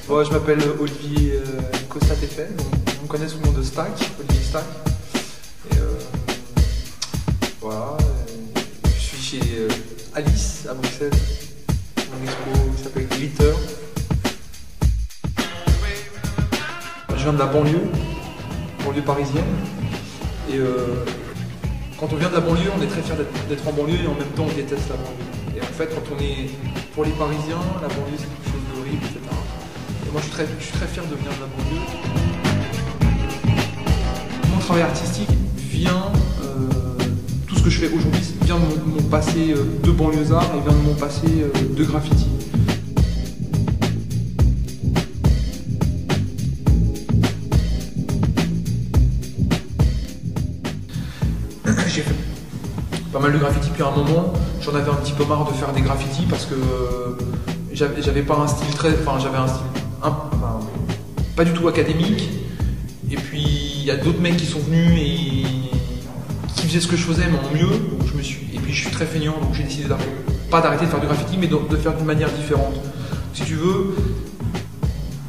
Bon, je m'appelle Olivier Costa-Teffel, on me connaît sous le nom de Stack, Olivier Stack. Et voilà, je suis chez Alice à Bruxelles, mon expo qui s'appelle Glitter. Je viens de la banlieue parisienne. Et quand on vient de la banlieue, on est très fier d'être en banlieue et en même temps on déteste la banlieue. Et en fait, quand on est pour les Parisiens, la banlieue c'est quelque chose d'horrible, etc. Et moi je suis très fier de venir de la banlieue. Mon travail artistique vient, tout ce que je fais aujourd'hui vient de mon passé de banlieusard et vient de mon passé de graffiti. J'ai fait pas mal de graffiti depuis un moment. J'en avais un petit peu marre de faire des graffitis parce que j'avais pas un style très. Enfin, j'avais un style pas du tout académique. Et puis il y a d'autres mecs qui sont venus et qui faisaient ce que je faisais, mais en mieux. Donc, et puis je suis très feignant, donc j'ai décidé pas d'arrêter de faire du graffiti, mais de faire d'une manière différente. Si tu veux,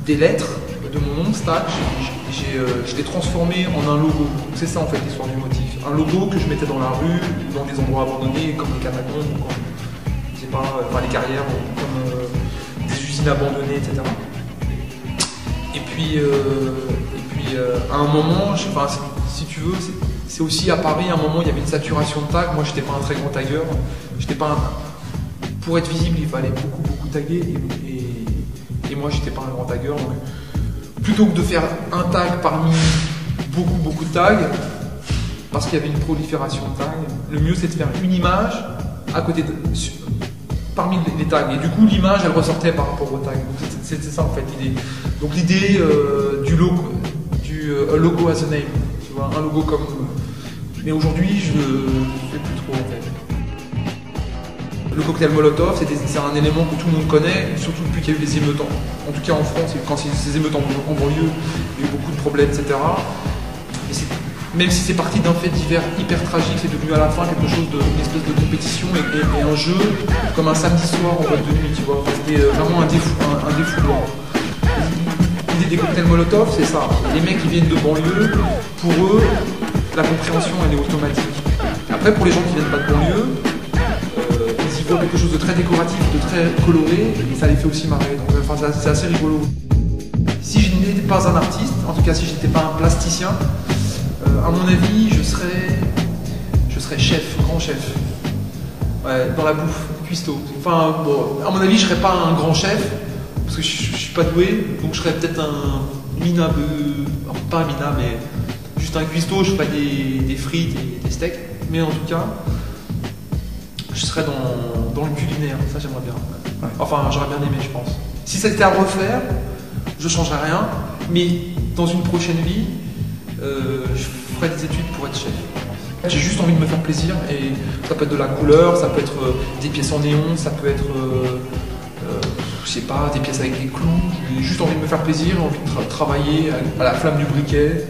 des lettres de mon nom, Stack, je l'ai transformé en un logo. C'est ça en fait l'histoire du motif. Un logo que je mettais dans la rue, dans des endroits abandonnés comme les catacombes, ou comme, je sais pas, les carrières, ou comme des usines abandonnées, etc. Et puis à un moment, si tu veux, c'est aussi à Paris, à un moment il y avait une saturation de tags. Moi j'étais pas un très grand tagueur. Pour être visible, il fallait beaucoup taguer et moi j'étais pas un grand tagueur. Donc, plutôt que de faire un tag parmi beaucoup de tags, parce qu'il y avait une prolifération de tags, le mieux c'est de faire une image à côté parmi les tags. Et du coup l'image elle ressortait par rapport aux tags. Donc c'est ça en fait l'idée. Donc l'idée du logo, a logo as a name, tu vois, un logo comme. Mais aujourd'hui je le fais plus trop en fait. Le cocktail Molotov, c'est un élément que tout le monde connaît, surtout depuis qu'il y a eu les émeutes. En tout cas en France, quand ces émeutes en banlieue, il y a eu beaucoup de problèmes, etc. Et même si c'est parti d'un fait divers hyper tragique, c'est devenu à la fin quelque chose d'une espèce de compétition et un jeu, comme un samedi soir en boîte de nuit, tu vois. C'était vraiment un défouloir. L'idée des cocktails Molotov, c'est ça. Les mecs qui viennent de banlieue, pour eux, la compréhension elle est automatique. Après, pour les gens qui viennent pas de banlieue, ils voient quelque chose de très décoratif, de très coloré, et ça les fait aussi marrer. Donc, c'est assez rigolo. Si je n'étais pas un artiste, en tout cas si je n'étais pas un plasticien, à mon avis, je serais chef, grand chef. Ouais, dans la bouffe, cuistot. Enfin, bon, à mon avis, je serais pas un grand chef, parce que je suis pas doué, donc je serais peut-être un minable, pas un minable, mais juste un cuistot, je ferais des frites et des steaks, mais en tout cas, je serais dans le culinaire, ça j'aimerais bien. Ouais. Enfin, j'aurais bien aimé, je pense. Si c'était à refaire, je changerais rien, mais dans une prochaine vie, je ferais des études pour être chef. J'ai juste envie de me faire plaisir et ça peut être de la couleur, ça peut être des pièces en néon, ça peut être, je sais pas, des pièces avec des clous. J'ai juste envie de me faire plaisir, envie de travailler à la flamme du briquet.